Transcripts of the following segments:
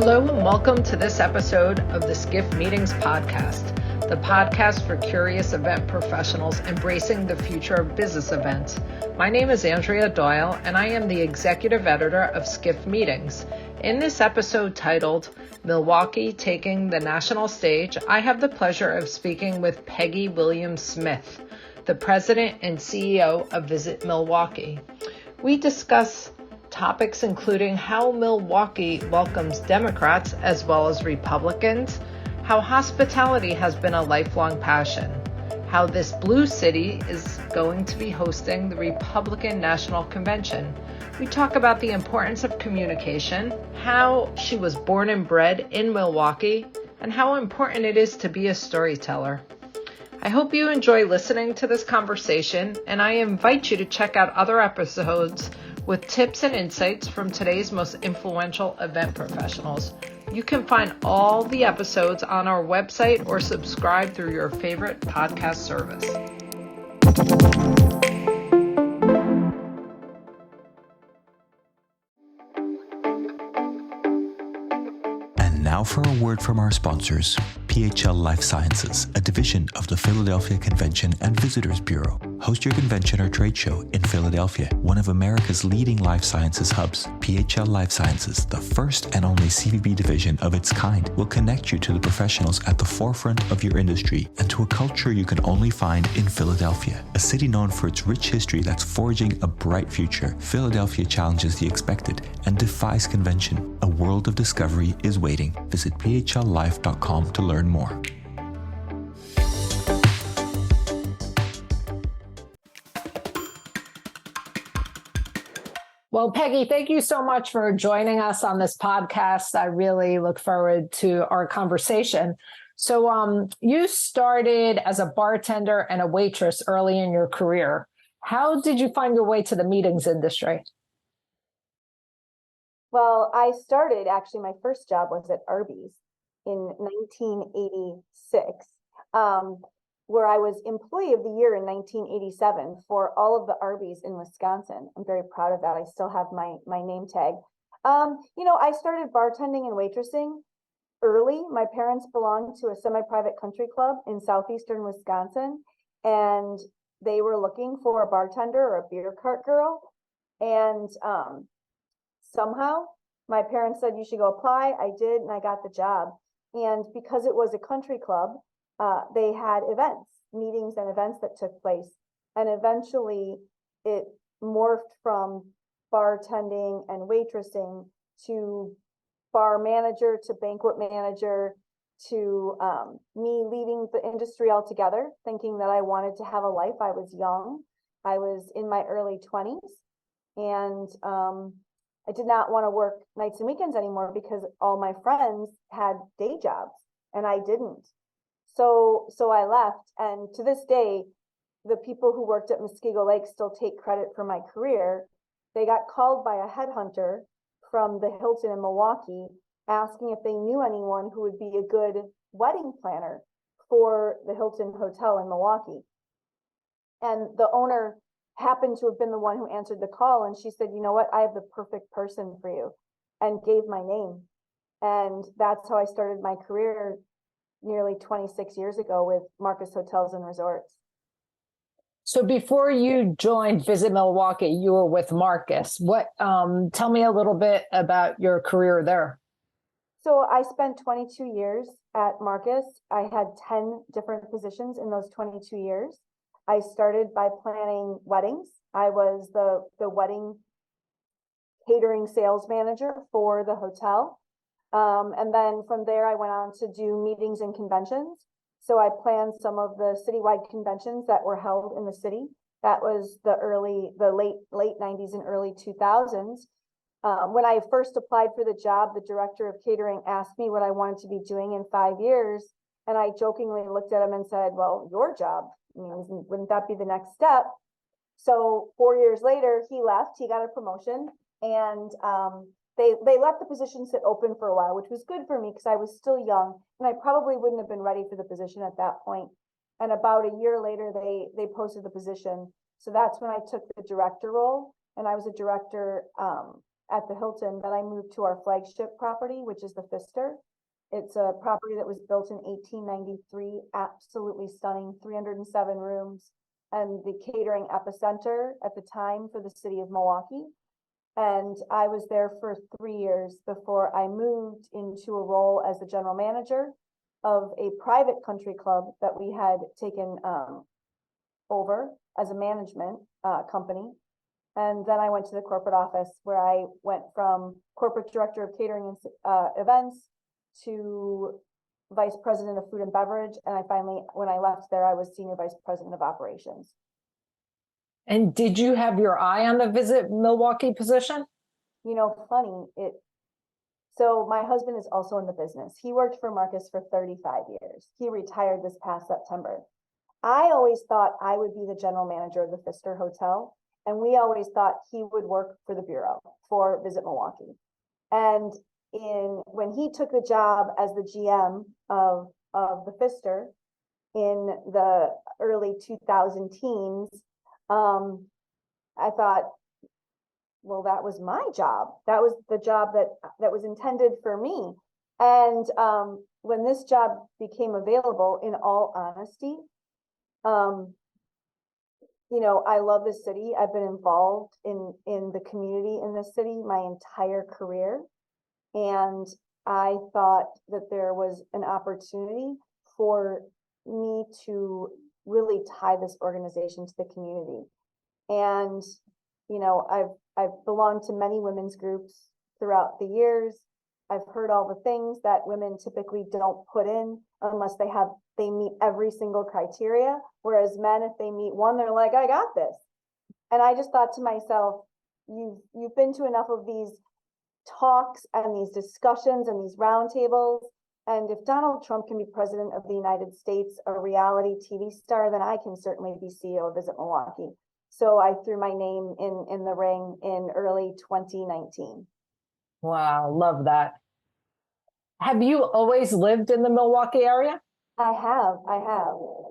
Hello and welcome to this episode of the Skiff Meetings podcast, the podcast for curious event professionals embracing the future of business events. My name is Andrea Doyle and I am the executive editor of Skiff Meetings. In this episode titled Milwaukee Taking the National Stage, I have the pleasure of speaking with Peggy Williams-Smith, the president and CEO of VISIT Milwaukee. We discuss topics including how Milwaukee welcomes Democrats as well as Republicans, how hospitality has been a lifelong passion, how this blue city is going to be hosting the Republican National Convention. We talk about the importance of communication, how she was born and bred in Milwaukee, and how important it is to be a storyteller. I hope you enjoy listening to this conversation, and I invite you to check out other episodes with tips and insights from today's most influential event professionals. You can find all the episodes on our website or subscribe through your favorite podcast service. And now for a word from our sponsors, PHL Life Sciences, a division of the Philadelphia Convention and Visitors Bureau. Host your convention or trade show in Philadelphia, one of America's leading life sciences hubs. PHL Life Sciences, the first and only CVB division of its kind, will connect you to the professionals at the forefront of your industry and to a culture you can only find in Philadelphia. A city known for its rich history that's forging a bright future, Philadelphia challenges the expected and defies convention. A world of discovery is waiting. Visit phlife.com to learn more. Well, Peggy, thank you so much for joining us on this podcast. I really look forward to our conversation. So you started as a bartender and a waitress early in your career. How did you find your way to the meetings industry? Well, I started, actually, my first job was at Arby's in 1986. Where I was Employee of the Year in 1987 for all of the Arby's in Wisconsin. I'm very proud of that. I still have my name tag. I started bartending and waitressing early. My parents belonged to a semi-private country club in southeastern Wisconsin, and they were looking for a bartender or a beer cart girl. And somehow my parents said, you should go apply. I did, and I got the job. And because it was a country club, they had meetings and events that took place. And eventually it morphed from bartending and waitressing to bar manager, to banquet manager, to me leaving the industry altogether, thinking that I wanted to have a life. I was young. I was in my early 20s. And I did not want to work nights and weekends anymore because all my friends had day jobs and I didn't. So I left, and to this day, the people who worked at Muskego Lake still take credit for my career. They got called by a headhunter from the Hilton in Milwaukee asking if they knew anyone who would be a good wedding planner for the Hilton Hotel in Milwaukee. And the owner happened to have been the one who answered the call, and she said, you know what, I have the perfect person for you, and gave my name. And that's how I started my career nearly 26 years ago with Marcus Hotels and Resorts. So before you joined Visit Milwaukee, you were with Marcus. Tell me a little bit about your career there. So I spent 22 years at Marcus. I had 10 different positions in those 22 years. I started by planning weddings. I was the wedding catering sales manager for the hotel. And then from there, I went on to do meetings and conventions. So I planned some of the citywide conventions that were held in the city. That was the late 90s and early 2000s. When I first applied for the job, the director of catering asked me what I wanted to be doing in 5 years. And I jokingly looked at him and said, well, your job, wouldn't that be the next step? So 4 years later, he left, he got a promotion, and they let the position sit open for a while, which was good for me because I was still young and I probably wouldn't have been ready for the position at that point. And about a year later, they posted the position. So that's when I took the director role, and I was a director at the Hilton that I moved to our flagship property, which is the Pfister. It's a property that was built in 1893, absolutely stunning, 307 rooms, and the catering epicenter at the time for the city of Milwaukee. And I was there for 3 years before I moved into a role as the general manager of a private country club that we had taken over as a management company. And then I went to the corporate office where I went from corporate director of catering and events to vice president of food and beverage. And I finally, when I left there, I was senior vice president of operations. And did you have your eye on the Visit Milwaukee position? You know, funny, so my husband is also in the business. He worked for Marcus for 35 years. He retired this past September. I always thought I would be the general manager of the Pfister Hotel. And we always thought he would work for the bureau for Visit Milwaukee. And when he took the job as the GM of the Pfister in the early 2000 teens, I thought, well, that was my job. That was the job that was intended for me. And when this job became available, in all honesty, you know, I love this city. I've been involved in the community in this city my entire career. And I thought that there was an opportunity for me to really tie this organization to the community. And, you know, I've belonged to many women's groups throughout the years. I've heard all the things that women typically don't put in unless they meet every single criteria. Whereas men, if they meet one, they're like, I got this. And I just thought to myself, you've been to enough of these talks and these discussions and these roundtables. And if Donald Trump can be president of the United States, a reality TV star, then I can certainly be CEO of Visit Milwaukee. So I threw my name in the ring in early 2019. Wow, love that. Have you always lived in the Milwaukee area? I have.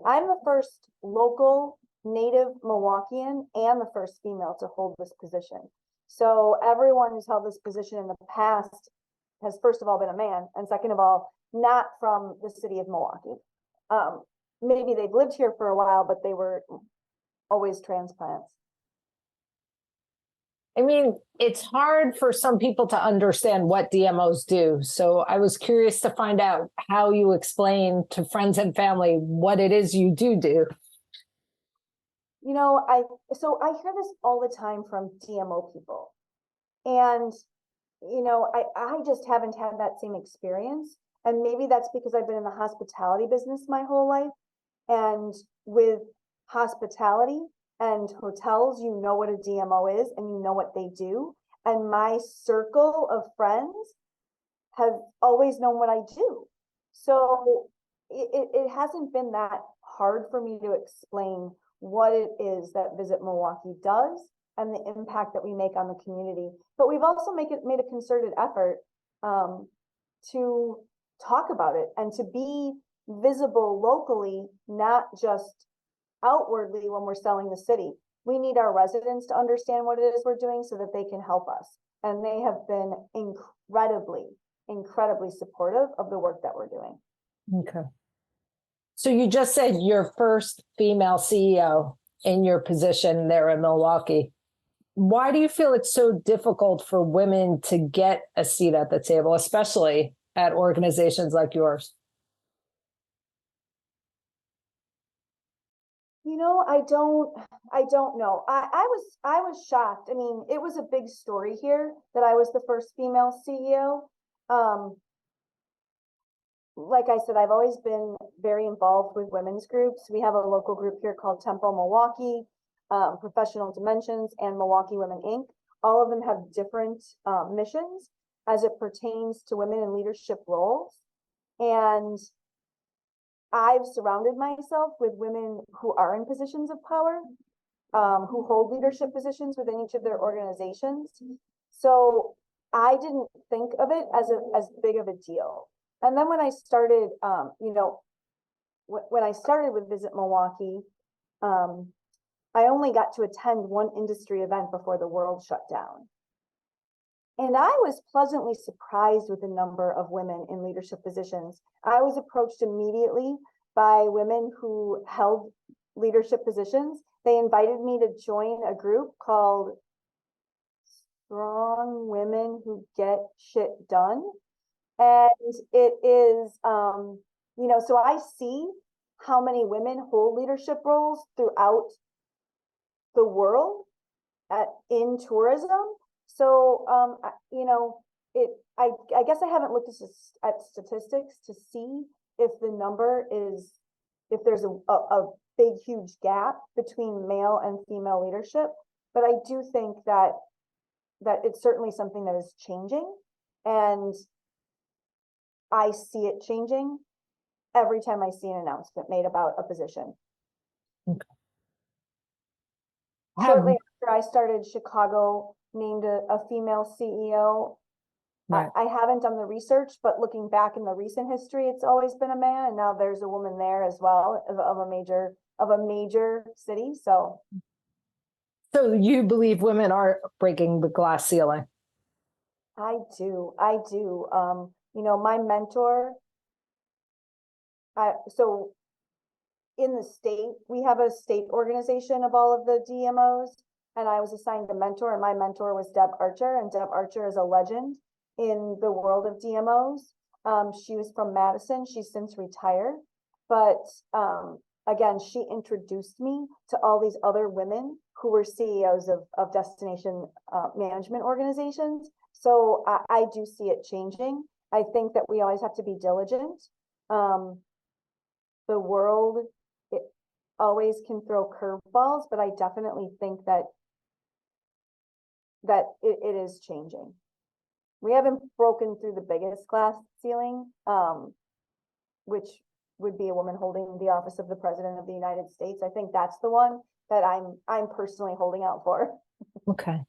I'm the first local native Milwaukeean and the first female to hold this position. So everyone who's held this position in the past has, first of all, been a man, and second of all, not from the city of Milwaukee. Maybe they've lived here for a while, but they were always transplants. I mean, it's hard for some people to understand what DMOs do. So I was curious to find out how you explain to friends and family what it is you do. You know, I hear this all the time from DMO people. And, you know, I just haven't had that same experience. And maybe that's because I've been in the hospitality business my whole life. And with hospitality and hotels, you know what a DMO is and you know what they do. And my circle of friends have always known what I do. So it hasn't been that hard for me to explain what it is that Visit Milwaukee does and the impact that we make on the community. But we've also made a concerted effort to talk about it and to be visible locally, not just outwardly when we're selling the city. We need our residents to understand what it is we're doing so that they can help us. And they have been incredibly supportive of the work that we're doing. Okay. So you just said your first female CEO in your position there in Milwaukee. Why do you feel it's so difficult for women to get a seat at the table, especially at organizations like yours? You know, I don't know. I was shocked. I mean, it was a big story here that I was the first female CEO. Like I said, I've always been very involved with women's groups. We have a local group here called Tempo Milwaukee, Professional Dimensions, and Milwaukee Women Inc. All of them have different missions as it pertains to women in leadership roles. And I've surrounded myself with women who are in positions of power, who hold leadership positions within each of their organizations. So I didn't think of it as big of a deal. And then when I started, when I started with Visit Milwaukee, I only got to attend one industry event before the world shut down. And I was pleasantly surprised with the number of women in leadership positions. I was approached immediately by women who held leadership positions. They invited me to join a group called Strong Women Who Get Shit Done. And it is, so I see how many women hold leadership roles throughout the world in tourism. So, I guess I haven't looked at statistics to see if the number is, if there's a big, huge gap between male and female leadership. But I do think that it's certainly something that is changing, and I see it changing every time I see an announcement made about a position. Okay. Shortly after I started, Chicago named a female CEO. Right. I haven't done the research, but looking back in the recent history, it's always been a man, and now there's a woman there as well of a major city. So you believe women are breaking the glass ceiling? I do. My mentor, so in the state, we have a state organization of all of the DMOs, and I was assigned a mentor, and my mentor was Deb Archer, and Deb Archer is a legend in the world of DMOs. She was from Madison. She's since retired, but again, she introduced me to all these other women who were CEOs of destination management organizations. So I do see it changing. I think that we always have to be diligent. The world, it always can throw curveballs, but I definitely think that it is changing. We haven't broken through the biggest glass ceiling, which would be a woman holding the office of the President of the United States. I think that's the one that I'm personally holding out for. Okay.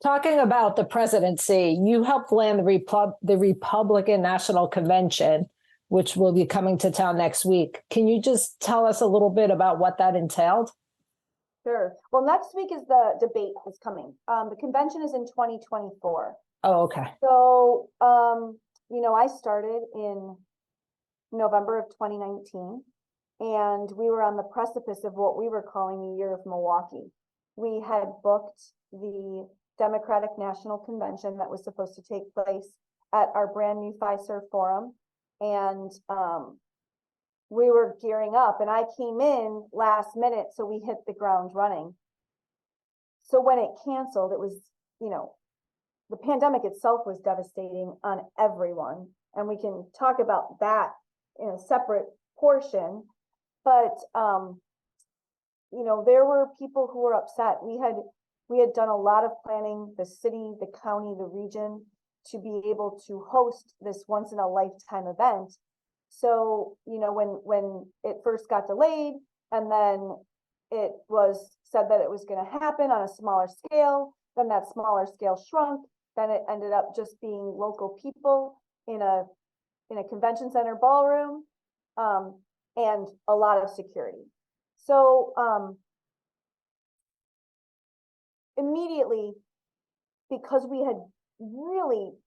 Talking about the presidency, you helped land the Republican National Convention, which will be coming to town next week. Can you just tell us a little bit about what that entailed? Sure. Well, next week is the debate is coming. The convention is in 2024. Oh, okay. So, I started in November of 2019, and we were on the precipice of what we were calling the Year of Milwaukee. We had booked the Democratic National Convention that was supposed to take place at our brand new Fiserv Forum, and we were gearing up, and I came in last minute, so we hit the ground running. So when it canceled, it was, the pandemic itself was devastating on everyone, and we can talk about that in a separate portion. But there were people who were upset. We had done a lot of planning, the city, the county, the region, to be able to host this once in a lifetime event. So, when it first got delayed, and then it was said that it was going to happen on a smaller scale, then that smaller scale shrunk, then it ended up just being local people in a convention center ballroom, and a lot of security. So immediately, because we had really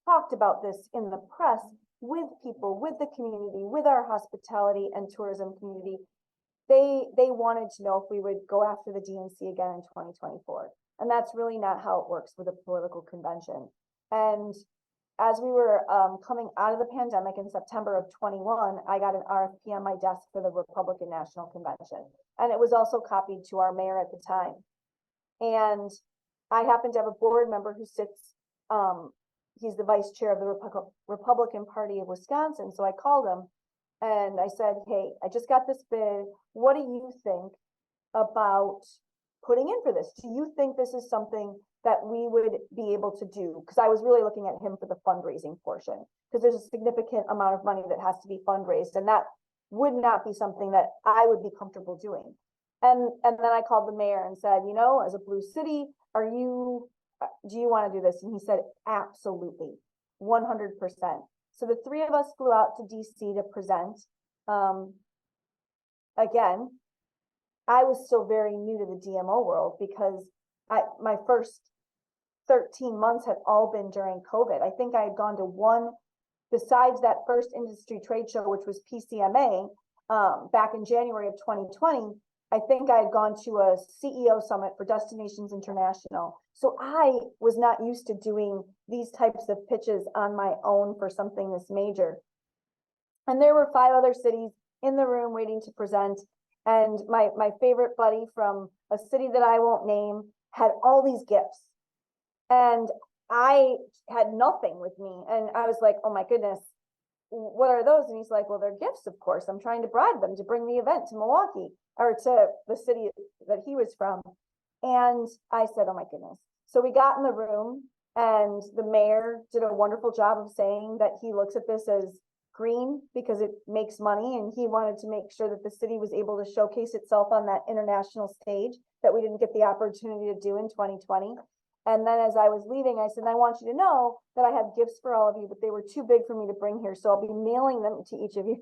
talked about this in the press with people, with the community, with our hospitality and tourism community, they wanted to know if we would go after the DNC again in 2024. And that's really not how it works with a political convention. And as we were coming out of the pandemic in September of 21, I got an RFP on my desk for the Republican National Convention. And it was also copied to our mayor at the time. And I happen to have a board member who sits, he's the vice chair of the Republican Party of Wisconsin. So I called him and I said, hey, I just got this bid. What do you think about putting in for this? Do you think this is something that we would be able to do? Because I was really looking at him for the fundraising portion, because there's a significant amount of money that has to be fundraised, and that would not be something that I would be comfortable doing. And then I called the mayor and said, as a blue city, do you want to do this? And he said, absolutely, 100%. So the three of us flew out to DC to present. Again, I was still very new to the DMO world, because my first 13 months had all been during COVID. I think I had gone to one, besides that first industry trade show, which was PCMA, back in January of 2020, I think I had gone to a CEO summit for Destinations International. So I was not used to doing these types of pitches on my own for something this major. And there were 5 other cities in the room waiting to present. And my favorite buddy from a city that I won't name had all these gifts. And I had nothing with me. And I was like, oh my goodness, what are those? And he's like, well, they're gifts, of course. I'm trying to bribe them to bring the event to Milwaukee, or to the city that he was from. And I said, oh my goodness. So we got in the room, and the mayor did a wonderful job of saying that he looks at this as green because it makes money, and he wanted to make sure that the city was able to showcase itself on that international stage that we didn't get the opportunity to do in 2020. And then as I was leaving, I said, I want you to know that I have gifts for all of you, but they were too big for me to bring here. So I'll be mailing them to each of you.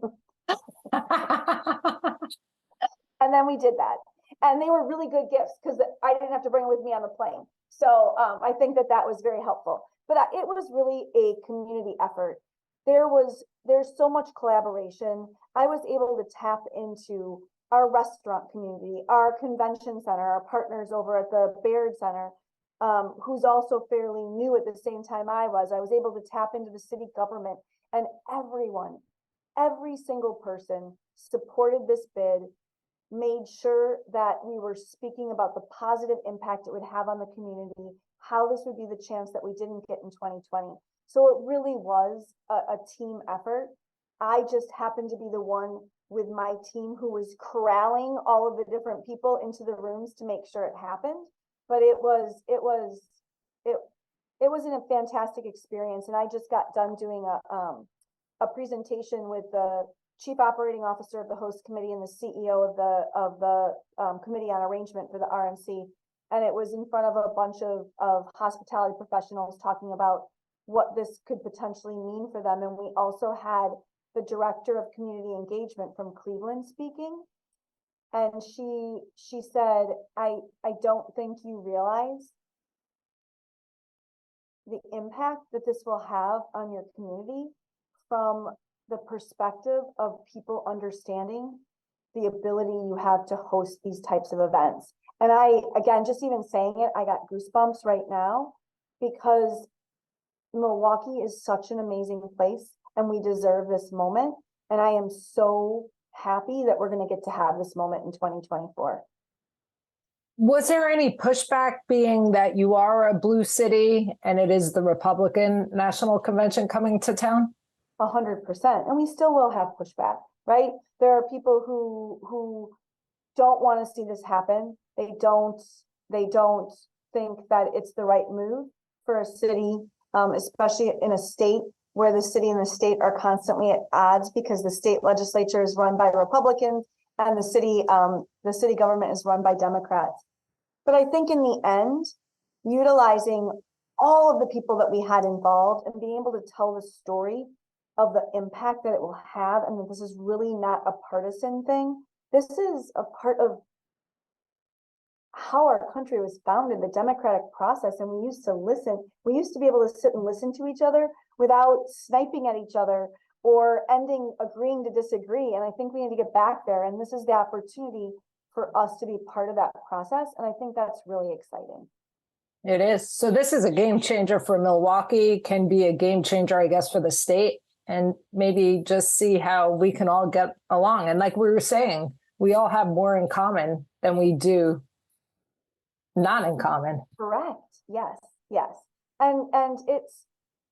And then we did that. And they were really good gifts because I didn't have to bring it with me on the plane. So I think that was very helpful. But it was really a community effort. There's so much collaboration. I was able to tap into our restaurant community, our convention center, our partners over at the Baird Center, who's also fairly new at the same time I was. I was able to tap into the city government, and every single person supported this bid, made sure that we were speaking about the positive impact it would have on the community, how this would be the chance that we didn't get in 2020. So it really was a team effort. I just happened to be the one with my team who was corralling all of the different people into the rooms to make sure it happened. But it was a fantastic experience. And I just got done doing a presentation with the Chief Operating Officer of the host committee and the CEO of the committee on arrangement for the RMC. And it was in front of a bunch of hospitality professionals talking about what this could potentially mean for them. And we also had the director of community engagement from Cleveland speaking. And she said, I don't think you realize the impact that this will have on your community from the perspective of people understanding the ability you have to host these types of events. And again, just even saying it, I got goosebumps right now, because Milwaukee is such an amazing place and we deserve this moment. And I am so happy that we're going to get to have this moment in 2024. Was there any pushback, being that you are a blue city and it is the Republican National Convention coming to town? 100%. And we still will have pushback, right? There are people who don't want to see this happen. They don't think that it's the right move for a city, especially in a state where the city and the state are constantly at odds, because the state legislature is run by Republicans and the city government is run by Democrats. But I think in the end, utilizing all of the people that we had involved and being able to tell the story of the impact that it will have, and that this is really not a partisan thing. This is a part of how our country was founded, the democratic process. And we used to listen. We used to be able to sit and listen to each other without sniping at each other or agreeing to disagree. And I think we need to get back there. And this is the opportunity for us to be part of that process. And I think that's really exciting. It is. So this is a game changer for Milwaukee, can be a game changer, I guess, for the state, and maybe just see how we can all get along. And like we were saying, we all have more in common than we do not in common. Correct. Yes. Yes. And it's,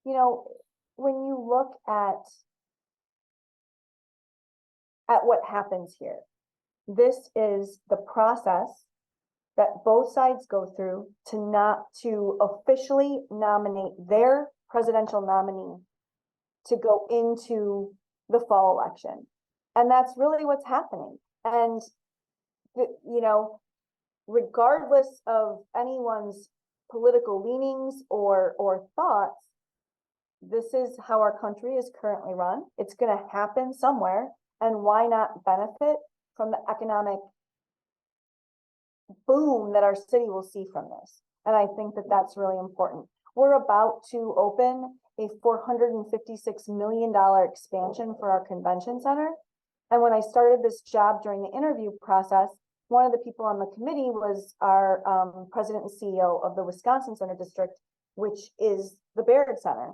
when you look at what happens here, this is the process that both sides go through to officially nominate their presidential nominee to go into the fall election. And that's really what's happening. And, regardless of anyone's political leanings or thoughts, this is how our country is currently run. It's going to happen somewhere. And why not benefit from the economic boom that our city will see from this? And I think that that's really important. We're about to open a $456 million expansion for our convention center. And when I started this job during the interview process, one of the people on the committee was our president and CEO of the Wisconsin Center District, which is the Baird Center.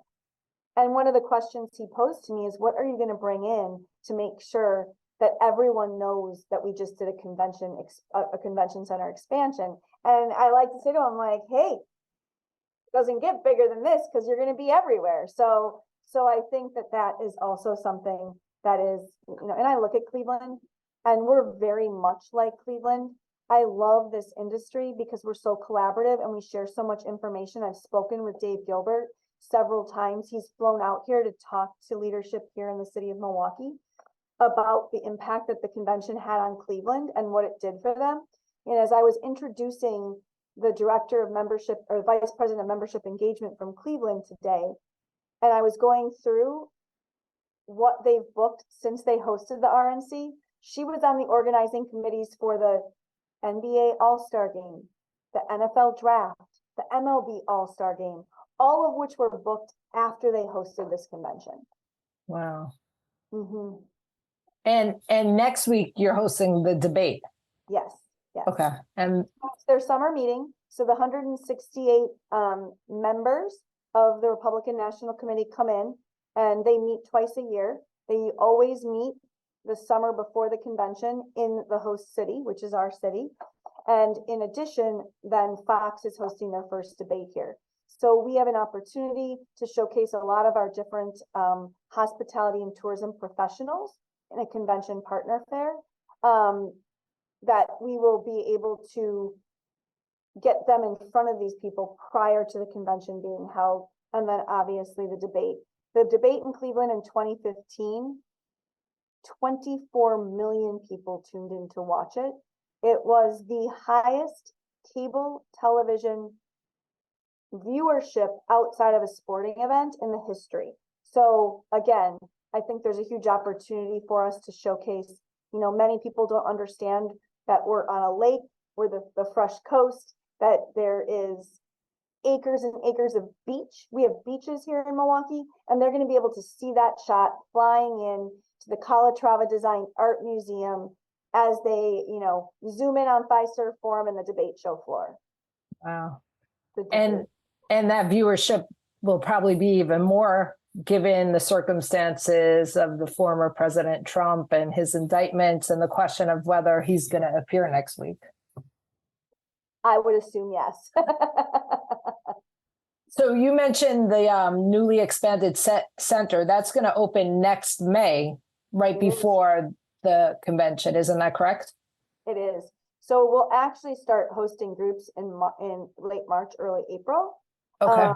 And one of the questions he posed to me is, what are you going to bring in to make sure that everyone knows that we just did a convention center expansion? And I like to say to him, like, hey, it doesn't get bigger than this because you're going to be everywhere. So I think that that is also something that is, and I look at Cleveland and we're very much like Cleveland. I love this industry because we're so collaborative and we share so much information. I've spoken with Dave Gilbert several times. He's flown out here to talk to leadership here in the city of Milwaukee about the impact that the convention had on Cleveland and what it did for them. And as I was introducing the director of membership or vice president of membership engagement from Cleveland today, and I was going through what they've booked since they hosted the RNC, she was on the organizing committees for the NBA All-Star Game, the NFL Draft, the MLB All-Star Game, all of which were booked after they hosted this convention. Wow. Mm-hmm. And next week you're hosting the debate. Yes. Okay. And it's their summer meeting. So the 168 members of the Republican National Committee come in and they meet twice a year. They always meet the summer before the convention in the host city, which is our city. And in addition, then Fox is hosting their first debate here. So we have an opportunity to showcase a lot of our different hospitality and tourism professionals in a convention partner fair that we will be able to get them in front of these people prior to the convention being held. And then obviously the debate. The debate in Cleveland in 2015, 24 million people tuned in to watch it. It was the highest cable television viewership outside of a sporting event in the history. So again, I think there's a huge opportunity for us to showcase, many people don't understand that we're on a lake, we're the fresh coast, that there is acres and acres of beach. We have beaches here in Milwaukee, and they're going to be able to see that shot flying in to the Calatrava Design Art Museum as they, zoom in on Fiserv Forum and the debate show floor. Wow. And that viewership will probably be even more given the circumstances of the former President Trump and his indictments and the question of whether he's going to appear next week. I would assume yes. So you mentioned the newly expanded center that's going to open next May, right before the convention. Isn't that correct? It is. So we'll actually start hosting groups in late March, early April. Okay.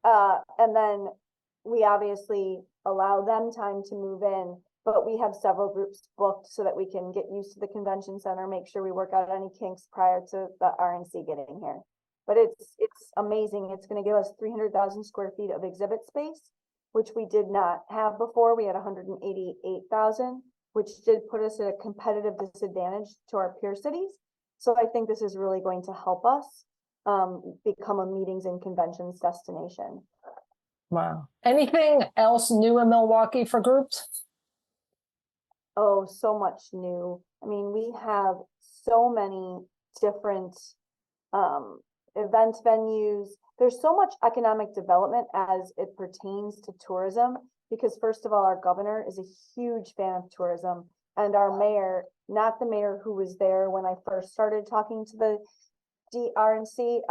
And then we obviously allow them time to move in, but we have several groups booked so that we can get used to the convention center, make sure we work out any kinks prior to the RNC getting here. But it's amazing. It's going to give us 300,000 square feet of exhibit space, which we did not have before. We had 188,000, which did put us at a competitive disadvantage to our peer cities. So I think this is really going to help us become a meetings and conventions destination. Wow. Anything else new in Milwaukee for groups? Oh, so much new. I mean, we have so many different event venues. There's so much economic development as it pertains to tourism, because first of all, our governor is a huge fan of tourism, and our mayor, not the mayor who was there when I first started talking to the DRNC,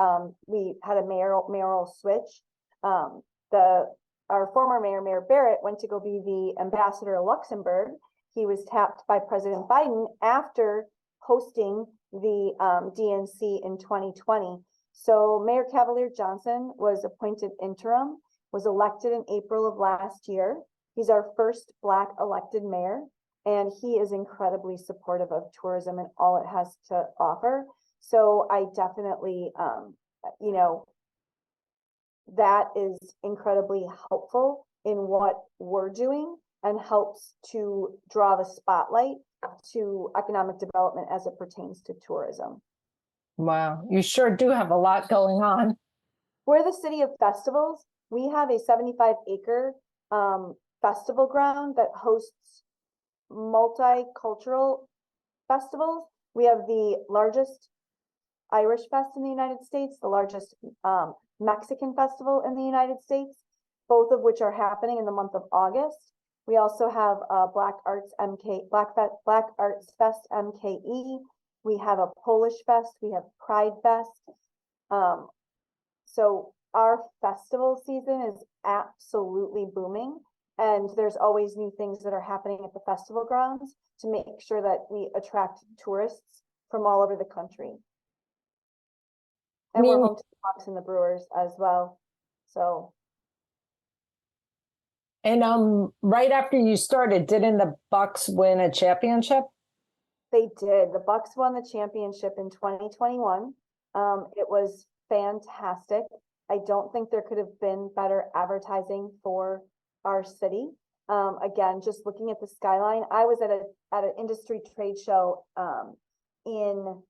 we had a mayoral switch. Our former mayor, Mayor Barrett, went to go be the ambassador of Luxembourg. He was tapped by President Biden after hosting the DNC in 2020. So Mayor Cavalier Johnson was appointed interim, was elected in April of last year. He's our first Black elected mayor, and he is incredibly supportive of tourism and all it has to offer. So I definitely, that is incredibly helpful in what we're doing and helps to draw the spotlight to economic development as it pertains to tourism. Wow. You sure do have a lot going on. We're the city of festivals. We have a 75-acre festival ground that hosts multicultural festivals. We have the largest Irish Fest in the United States, the largest Mexican festival in the United States, both of which are happening in the month of August. We also have Black Arts Fest MKE. We have a Polish Fest. We have Pride Fest. So our festival season is absolutely booming, and there's always new things that are happening at the festival grounds to make sure that we attract tourists from all over the country. And we're home to the Bucks and the Brewers as well. So. And right after you started, didn't the Bucks win a championship? They did. The Bucks won the championship in 2021. It was fantastic. I don't think there could have been better advertising for our city. Again, just looking at the skyline, I was at an industry trade show in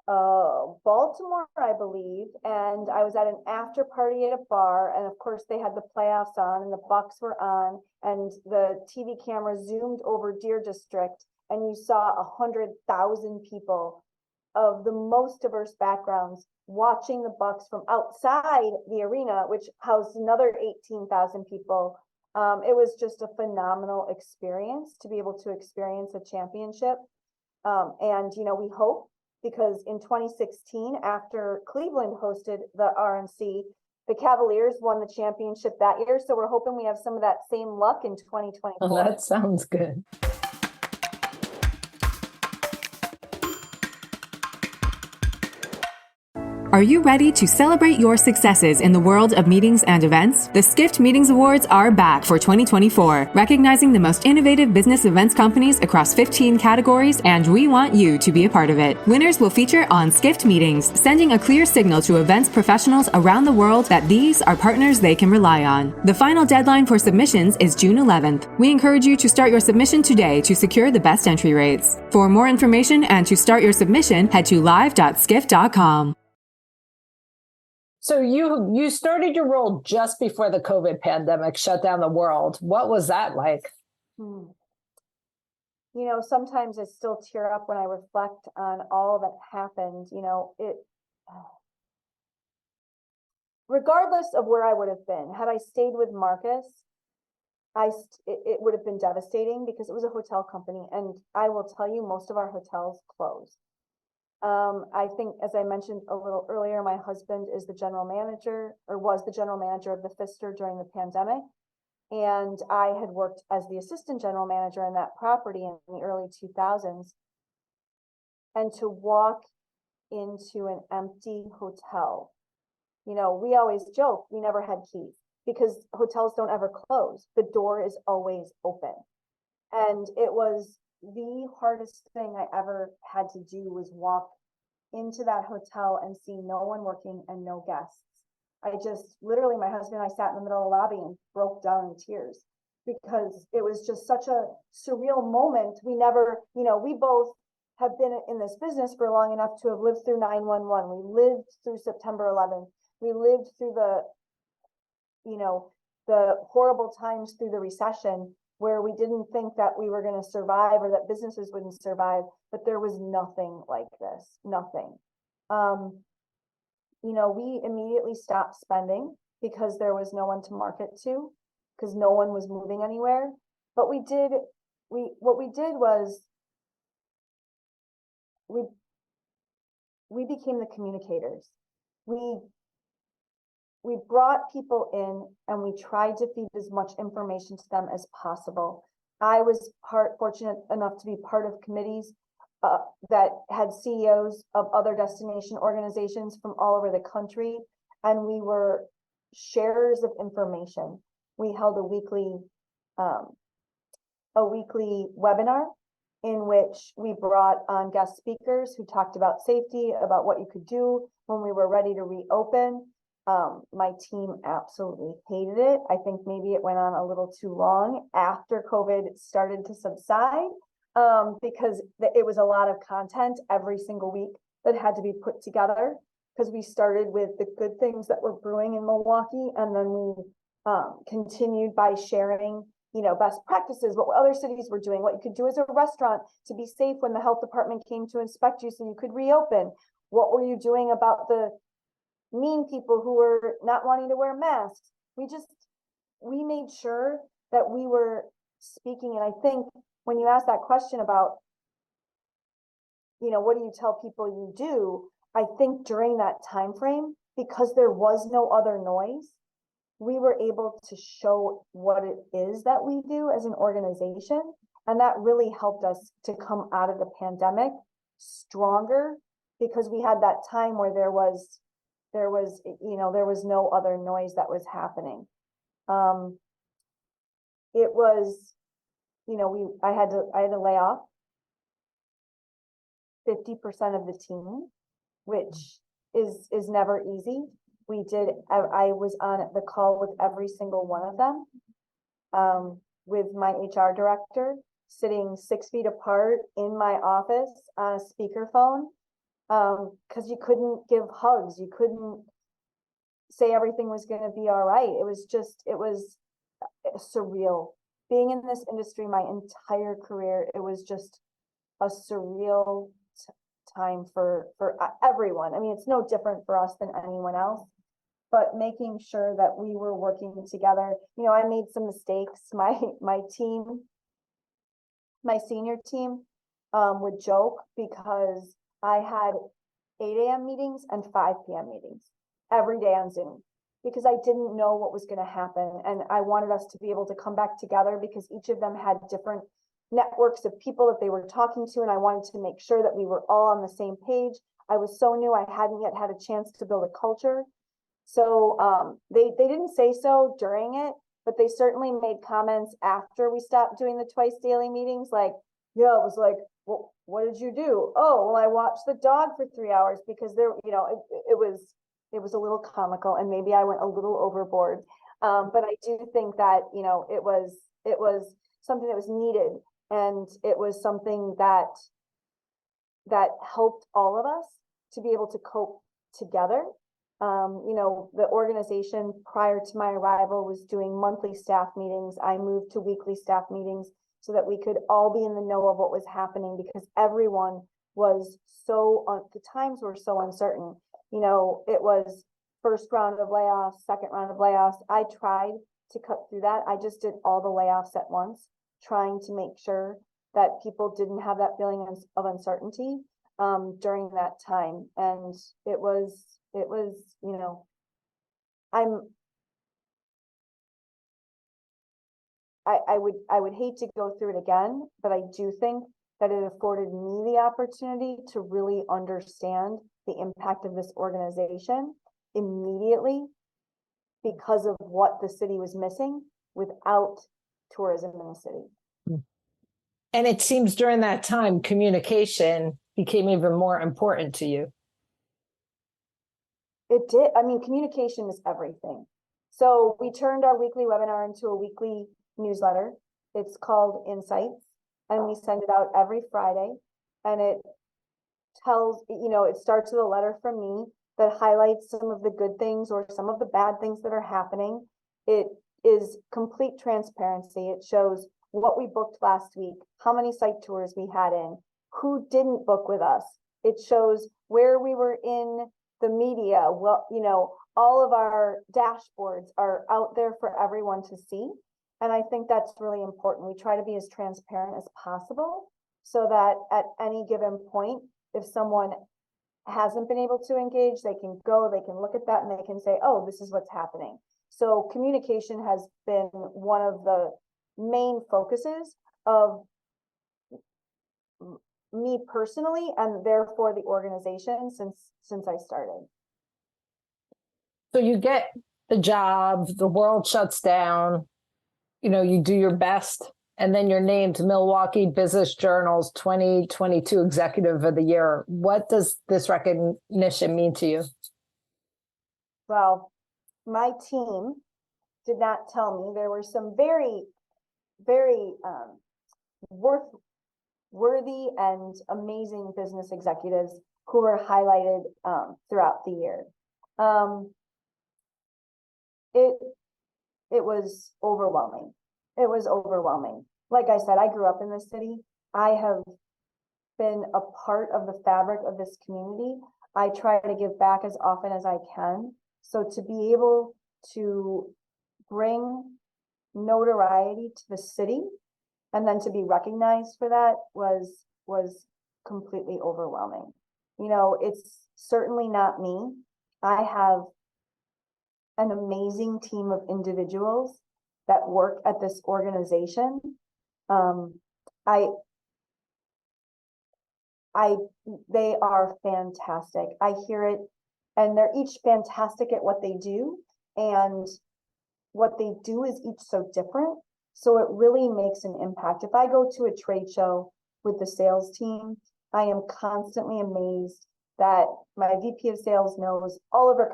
Baltimore, I believe, and I was at an after party at a bar, and of course they had the playoffs on and the Bucks were on, and the TV camera zoomed over Deer District, and you saw 100,000 people of the most diverse backgrounds watching the Bucks from outside the arena, which housed another 18,000 people. It was just a phenomenal experience to be able to experience a championship. And we hope, because in 2016, after Cleveland hosted the RNC, the Cavaliers won the championship that year. So we're hoping we have some of that same luck in 2024. Oh, that sounds good. Are you ready to celebrate your successes in the world of meetings and events? The Skift Meetings Awards are back for 2024, recognizing the most innovative business events companies across 15 categories, and we want you to be a part of it. Winners will feature on Skift Meetings, sending a clear signal to events professionals around the world that these are partners they can rely on. The final deadline for submissions is June 11th. We encourage you to start your submission today to secure the best entry rates. For more information and to start your submission, head to live.skift.com. So you started your role just before the COVID pandemic shut down the world. What was that like? Sometimes I still tear up when I reflect on all that happened. Regardless of where I would have been, had I stayed with Marcus, it would have been devastating because it was a hotel company. And I will tell you, most of our hotels closed. I think, as I mentioned a little earlier, my husband is the general manager, or was the general manager of the Pfister during the pandemic. And I had worked as the assistant general manager in that property in the early 2000s. And to walk into an empty hotel, we always joke, we never had keys because hotels don't ever close. The door is always open. And it was the hardest thing I ever had to do, was walk into that hotel and see no one working and no guests. I just literally, my husband and I sat in the middle of the lobby and broke down in tears because it was just such a surreal moment. We never, we both have been in this business for long enough to have lived through 9/11. We lived through September 11th. We lived through the horrible times through the recession, where we didn't think that we were going to survive or that businesses wouldn't survive, but there was nothing like this, nothing. We immediately stopped spending because there was no one to market to, because no one was moving anywhere. But what we did was we became the communicators. We brought people in and we tried to feed as much information to them as possible. I was fortunate enough to be part of committees that had CEOs of other destination organizations from all over the country, and we were sharers of information. We held a weekly webinar in which we brought on guest speakers who talked about safety, about what you could do when we were ready to reopen. My team absolutely hated it. I think maybe it went on a little too long after COVID started to subside. because it was a lot of content every single week that had to be put together, because we started with the good things that were brewing in Milwaukee, and then we continued by sharing, best practices, what other cities were doing, what you could do as a restaurant to be safe when the health department came to inspect you so you could reopen. What were you doing about the mean people who were not wanting to wear masks? We made sure that we were speaking. And I think when you ask that question about, what do you tell people you do? I think during that time frame, because there was no other noise, we were able to show what it is that we do as an organization. And that really helped us to come out of the pandemic stronger, because we had that time where there was no other noise that was happening. It was, I had to lay off 50% of the team, which is never easy. I was on the call with every single one of them, with my HR director, sitting 6 feet apart in my office on a speakerphone, because you couldn't give hugs. You couldn't say everything was going to be all right. It was surreal. Being in this industry my entire career, it was just a surreal time for everyone. I mean, it's no different for us than anyone else, but making sure that we were working together. I made some mistakes. My senior team would joke, because I had 8 a.m. meetings and 5 p.m. meetings every day on Zoom, because I didn't know what was going to happen. And I wanted us to be able to come back together, because each of them had different networks of people that they were talking to. And I wanted to make sure that we were all on the same page. I was so new. I hadn't yet had a chance to build a culture. So they didn't say so during it, but they certainly made comments after we stopped doing the twice daily meetings. Like, yeah, it was like, well, what did you do? Oh, well, I watched the dog for 3 hours, because it was a little comical, and maybe I went a little overboard. But I do think that, it was something that was needed, and it was something that helped all of us to be able to cope together. The organization prior to my arrival was doing monthly staff meetings. I moved to weekly staff meetings so that we could all be in the know of what was happening, because everyone was the times were so uncertain. It was first round of layoffs, second round of layoffs. I tried to cut through that. I just did all the layoffs at once, trying to make sure that people didn't have that feeling of uncertainty during that time. And it was, I would hate to go through it again, but I do think that it afforded me the opportunity to really understand the impact of this organization immediately, because of what the city was missing without tourism in the city. And it seems during that time, communication became even more important to you. It did. I mean, communication is everything. So we turned our weekly webinar into a weekly newsletter. It's called Insights, and we send it out every Friday. And it tells, it starts with a letter from me that highlights some of the good things or some of the bad things that are happening. It is complete transparency. It shows what we booked last week, how many site tours we had in, who didn't book with us. It shows where we were in the media. Well, all of our dashboards are out there for everyone to see. And I think that's really important. We try to be as transparent as possible, so that at any given point, if someone hasn't been able to engage, they can look at that, and they can say, oh, this is what's happening. So communication has been one of the main focuses of me personally, and therefore the organization, since I started. So you get the job, the world shuts down, you do your best, and then you're named Milwaukee Business Journal's 2022 Executive of the Year. What does this recognition mean to you? Well, my team did not tell me. There were some very, very worthy and amazing business executives who were highlighted throughout the year. It was overwhelming. It was overwhelming. Like I said, I grew up in this city. I have been a part of the fabric of this community. I try to give back as often as I can. So to be able to bring notoriety to the city and then to be recognized for that was completely overwhelming. You know, it's certainly not me. I have an amazing team of individuals that work at this organization. They are fantastic. I hear it, and they're each fantastic at what they do, and what they do is each so different. So it really makes an impact. If I go to a trade show with the sales team, I am constantly amazed that my VP of sales knows all of our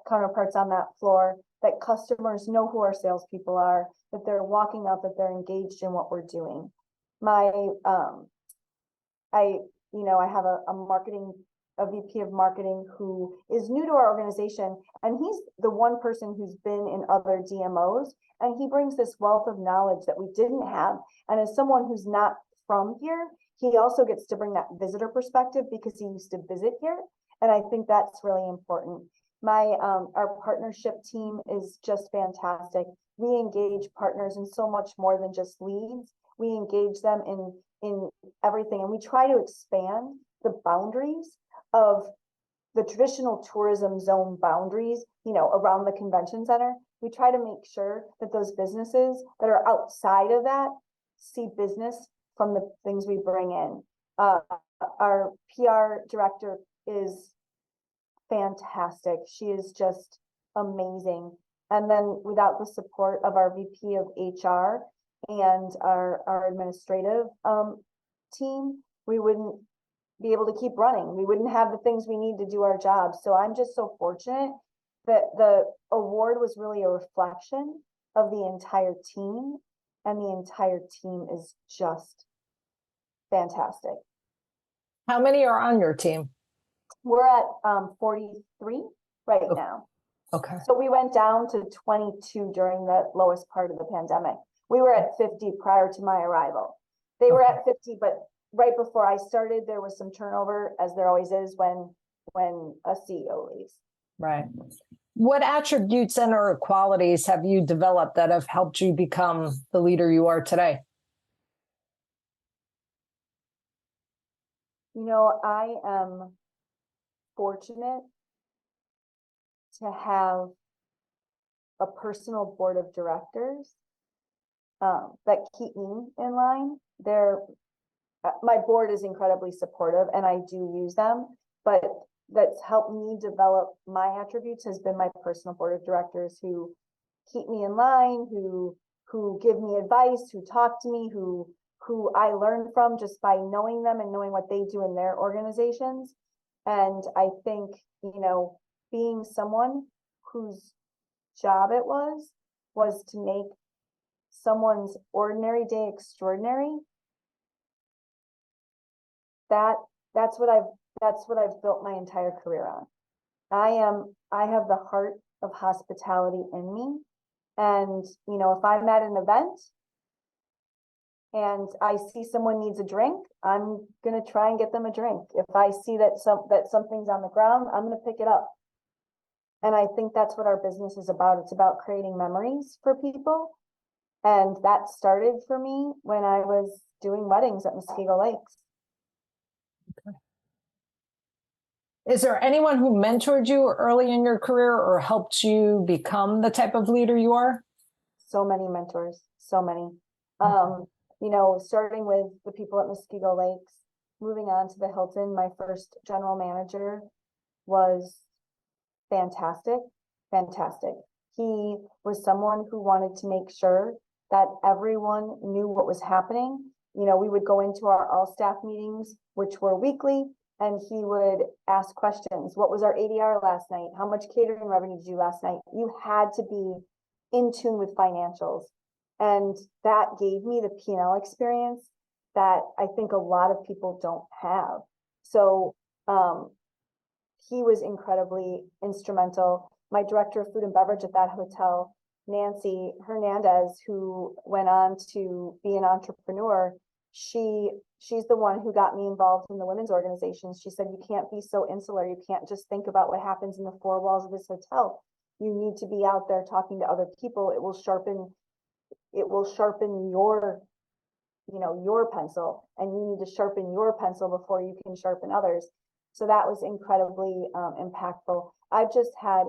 counterparts on that floor, that customers know who our salespeople are, that they're walking up, that they're engaged in what we're doing. I have a VP of marketing who is new to our organization, and he's the one person who's been in other DMOs, and he brings this wealth of knowledge that we didn't have. And as someone who's not from here, he also gets to bring that visitor perspective because he used to visit here. And I think that's really important. Our partnership team is just fantastic. We engage partners in so much more than just leads. We engage them in everything, and we try to expand the boundaries of the traditional tourism zone boundaries, around the convention center. We try to make sure that those businesses that are outside of that see business from the things we bring in. Our PR director is fantastic. She is just amazing. And then without the support of our VP of HR and our administrative team, we wouldn't be able to keep running. We wouldn't have the things we need to do our job. So I'm just so fortunate that the award was really a reflection of the entire team, and the entire team is just fantastic. How many are on your team? We're at 43 right now. Okay. So we went down to 22 during the lowest part of the pandemic. We were at 50 prior to my arrival. They were at 50, but right before I started, there was some turnover, as there always is when a CEO leaves. Right. What attributes and or qualities have you developed that have helped you become the leader you are today? I am fortunate to have a personal board of directors that keep me in line. My board is incredibly supportive, and I do use them, but that's helped me develop my attributes has been my personal board of directors who keep me in line, who give me advice, who talk to me, who I learn from just by knowing them and knowing what they do in their organizations. And I think, being someone whose job it was to make someone's ordinary day extraordinary, that's what I've built my entire career on. I have the heart of hospitality in me. And, if I'm at an event and I see someone needs a drink, I'm going to try and get them a drink. If I see that something's on the ground, I'm going to pick it up. And I think that's what our business is about. It's about creating memories for people. And that started for me when I was doing weddings at Muskego Lakes. Okay. Is there anyone who mentored you early in your career or helped you become the type of leader you are? So many mentors, so many. Starting with the people at Muskego Lakes, moving on to the Hilton, my first general manager was fantastic. He was someone who wanted to make sure that everyone knew what was happening. We would go into our all staff meetings, which were weekly, and he would ask questions. What was our ADR last night? How much catering revenue did you do last night? You had to be in tune with financials. And that gave me the P&L experience that I think a lot of people don't have. So he was incredibly instrumental. My director of food and beverage at that hotel, Nancy Hernandez, who went on to be an entrepreneur, she's the one who got me involved in the women's organizations. She said, you can't be so insular. You can't just think about what happens in the four walls of this hotel. You need to be out there talking to other people. It will sharpen your, your pencil, and you need to sharpen your pencil before you can sharpen others. So that was incredibly impactful. I've just had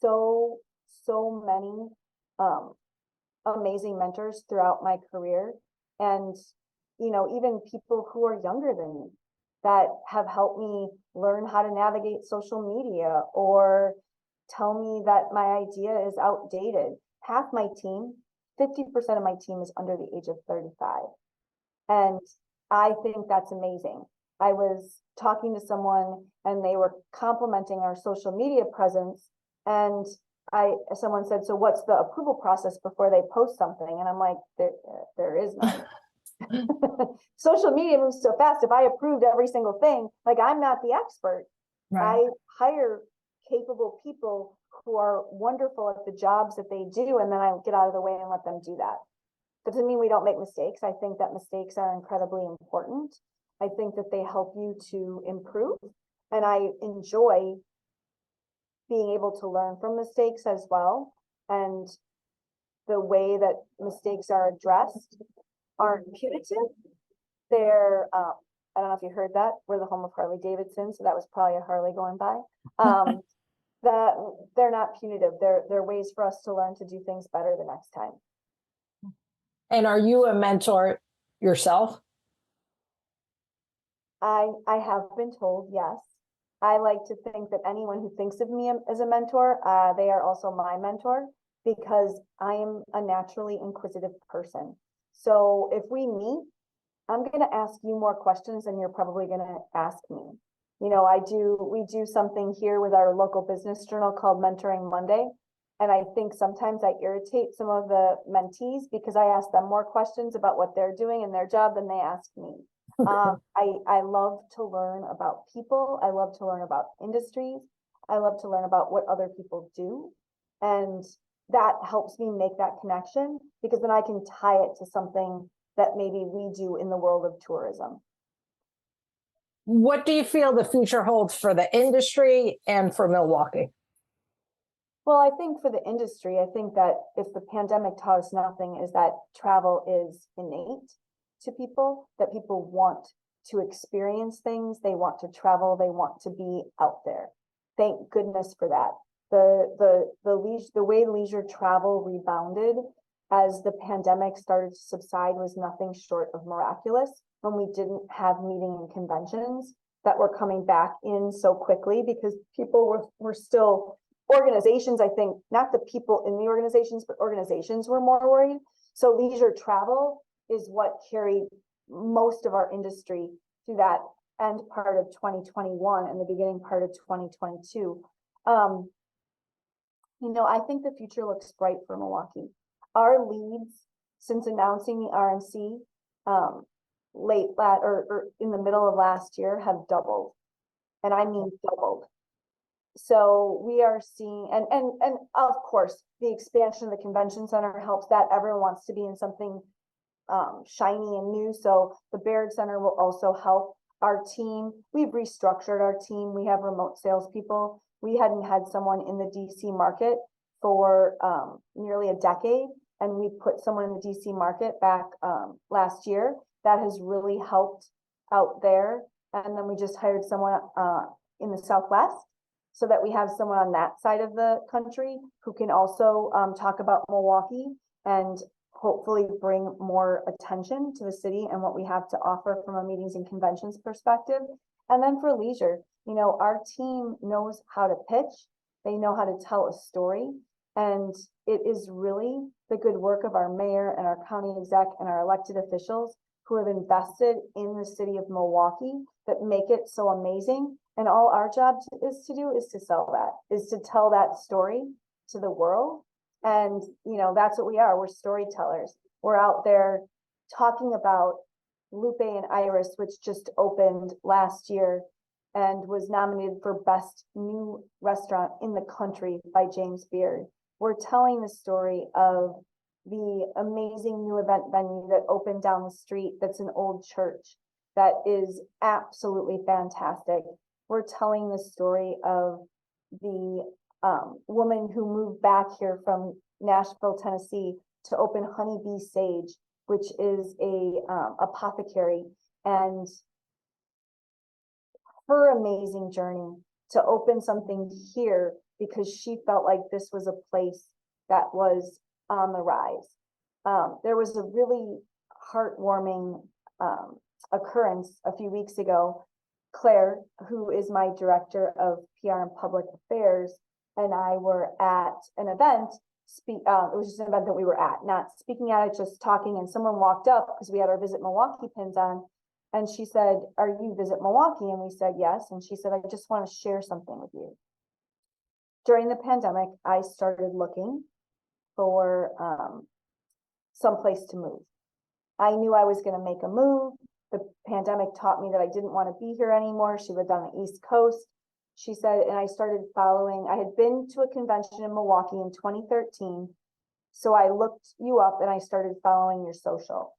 so many amazing mentors throughout my career, and even people who are younger than me that have helped me learn how to navigate social media or tell me that my idea is outdated. Half my team, 50% of my team is under the age of 35. And I think that's amazing. I was talking to someone and they were complimenting our social media presence, and someone said, so what's the approval process before they post something? And I'm like, there is none. Social media moves so fast. If I approved every single thing, like, I'm not the expert. Right. I hire capable people who are wonderful at the jobs that they do, and then I get out of the way and let them do that. Doesn't mean we don't make mistakes. I think that mistakes are incredibly important. I think that they help you to improve, and I enjoy being able to learn from mistakes as well. And the way that mistakes are addressed aren't punitive. They're, I don't know if you heard that. We're the home of Harley Davidson, so that was probably a Harley going by. That they're not punitive. They're ways for us to learn to do things better the next time. And are you a mentor yourself? I have been told, yes. I like to think that anyone who thinks of me as a mentor, they are also my mentor, because I am a naturally inquisitive person. So if we meet, I'm going to ask you more questions than you're probably going to ask me. We do something here with our local business journal called Mentoring Monday. And I think sometimes I irritate some of the mentees because I ask them more questions about what they're doing in their job than they ask me. I love to learn about people. I love to learn about industries. I love to learn about what other people do. And that helps me make that connection, because then I can tie it to something that maybe we do in the world of tourism. What do you feel the future holds for the industry and for Milwaukee? Well, I think for the industry, I think that if the pandemic taught us nothing, is that travel is innate to people, that people want to experience things, they want to travel, they want to be out there. Thank goodness for that. The way leisure travel rebounded as the pandemic started to subside was nothing short of miraculous, when we didn't have meeting and conventions that were coming back in so quickly, because people were still, organizations, I think, not the people in the organizations, but organizations were more worried. So leisure travel is what carried most of our industry through that end part of 2021 and the beginning part of 2022. I think the future looks bright for Milwaukee. Our leads, since announcing the RMC or in the middle of last year, have doubled, and I mean doubled. So we are seeing, and of course, the expansion of the convention center helps that. Everyone wants to be in something shiny and new. So the Baird Center will also help our team. We've restructured our team. We have remote salespeople. We hadn't had someone in the DC market for nearly a decade, and we put someone in the DC market back last year. That has really helped out there. And then we just hired someone in the Southwest, so that we have someone on that side of the country who can also talk about Milwaukee and hopefully bring more attention to the city and what we have to offer from a meetings and conventions perspective. And then for leisure, our team knows how to pitch. They know how to tell a story. And it is really the good work of our mayor and our county exec and our elected officials who have invested in the city of Milwaukee that make it so amazing. And all our job is to sell that, is to tell that story to the world. And, that's what we are. We're storytellers. We're out there talking about Lupe and Iris, which just opened last year and was nominated for Best New Restaurant in the Country by James Beard. We're telling the story of the amazing new event venue that opened down the street that's an old church that is absolutely fantastic. We're telling the story of the woman who moved back here from Nashville, Tennessee to open Honeybee Sage, which is a apothecary, and her amazing journey to open something here because she felt like this was a place that was on the rise. There was a really heartwarming occurrence a few weeks ago. Claire, who is my director of PR and public affairs, and I were at an event. It was just an event that we were at, not speaking at it, just talking. And someone walked up because we had our Visit Milwaukee pins on. And she said, "Are you Visit Milwaukee?" And we said, "Yes." And she said, "I just want to share something with you." During the pandemic, I started looking for someplace to move. I knew I was going to make a move. The pandemic taught me that I didn't want to be here anymore. She lived on the East Coast. She said, and I started following. I had been to a convention in Milwaukee in 2013. So I looked you up and I started following your social.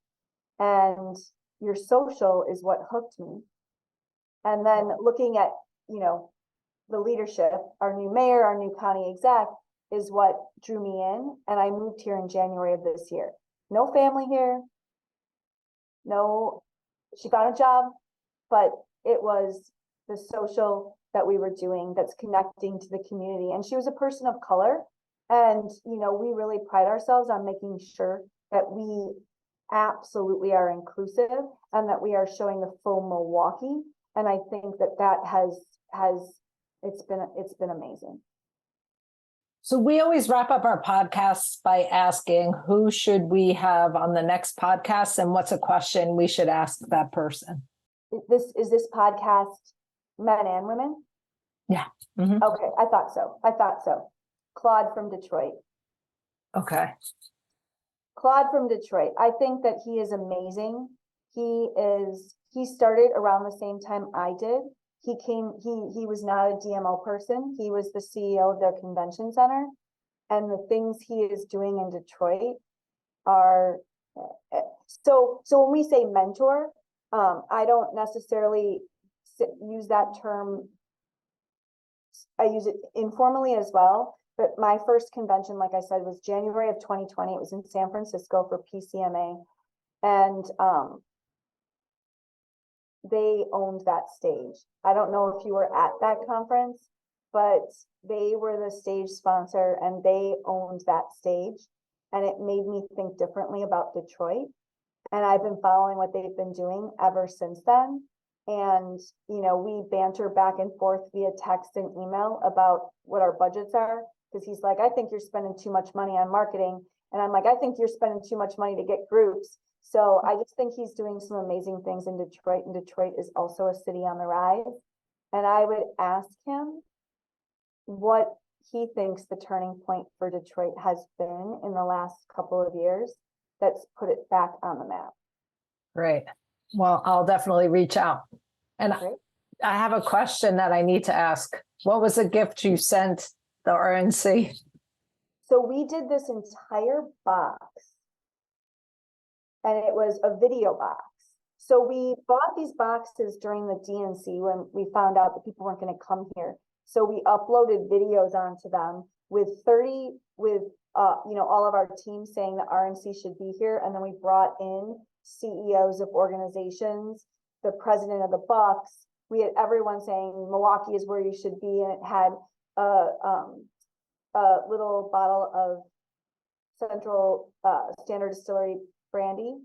And your social is what hooked me. And then looking at, the leadership, our new mayor, our new county exec is what drew me in. And I moved here in January of this year. No family here. No, she found a job, but it was the social that we were doing that's connecting to the community. And she was a person of color. And, we really pride ourselves on making sure that we absolutely are inclusive and that we are showing the full Milwaukee. And I think that it's been amazing. So we always wrap up our podcasts by asking, who should we have on the next podcast, and what's a question we should ask that person? Is this podcast men and women? Yeah. Mm-hmm. Okay, I thought so. Claude from Detroit. Okay. Claude from Detroit. I think that he is amazing. He started around the same time I did. He was not a DMO person. He was the CEO of their convention center. And the things he is doing in Detroit are, so when we say mentor, I don't necessarily use that term. I use it informally as well. But my first convention, like I said, was January of 2020. It was in San Francisco for PCMA. And they owned that stage. I don't know if you were at that conference, but they were the stage sponsor and they owned that stage. And it made me think differently about Detroit. And I've been following what they've been doing ever since then. And, we banter back and forth via text and email about what our budgets are. Because he's like, "I think you're spending too much money on marketing." And I'm like, "I think you're spending too much money to get groups." So I just think he's doing some amazing things in Detroit. And Detroit is also a city on the rise. And I would ask him what he thinks the turning point for Detroit has been in the last couple of years that's put it back on the map. Great. Well, I'll definitely reach out. And Great. I have a question that I need to ask. What was the gift you sent the RNC? So we did this entire box, and it was a video box. So we bought these boxes during the DNC when we found out that people weren't going to come here. So we uploaded videos onto them with all of our team saying that RNC should be here. And then we brought in CEOs of organizations, the president of the Bucks. We had everyone saying Milwaukee is where you should be. And it had a little bottle of Central Standard Distillery brandy.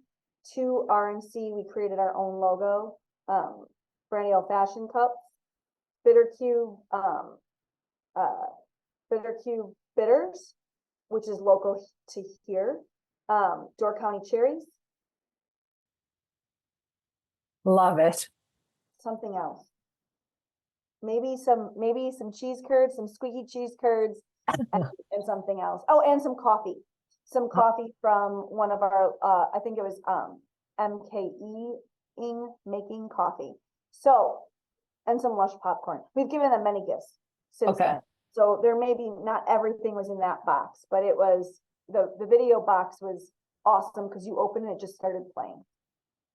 To RNC, we created our own logo, brandy old fashioned cups, Bitter Cube bitters, which is local to here, Door County cherries. Love it. Something else. Maybe some cheese curds, some squeaky cheese curds, and something else. Oh, and some coffee. Some coffee from one of our, I think it was MKE making coffee. So, and some Lush popcorn. We've given them many gifts since then. So there maybe not everything was in that box, but it was, the video box was awesome because you opened it, it just started playing.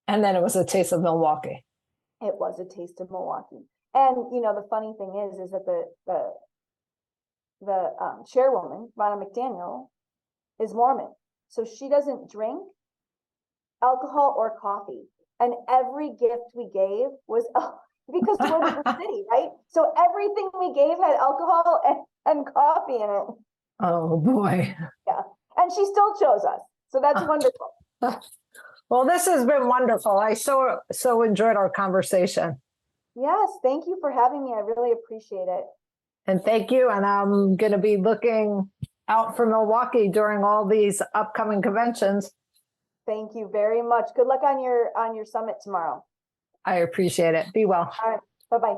And then it was a taste of Milwaukee. It was a taste of Milwaukee. And, the funny thing is that the chairwoman, Ronna McDaniel, is Mormon. So she doesn't drink alcohol or coffee. And every gift we gave was because we're in the city, right? So everything we gave had alcohol and coffee in it. Oh boy. Yeah. And she still chose us. So that's wonderful. Well, this has been wonderful. I so enjoyed our conversation. Yes. Thank you for having me. I really appreciate it. And thank you. And I'm going to be looking out for Milwaukee during all these upcoming conventions. Thank you very much. Good luck on your summit tomorrow. I appreciate it. Be well. All right. Bye-bye.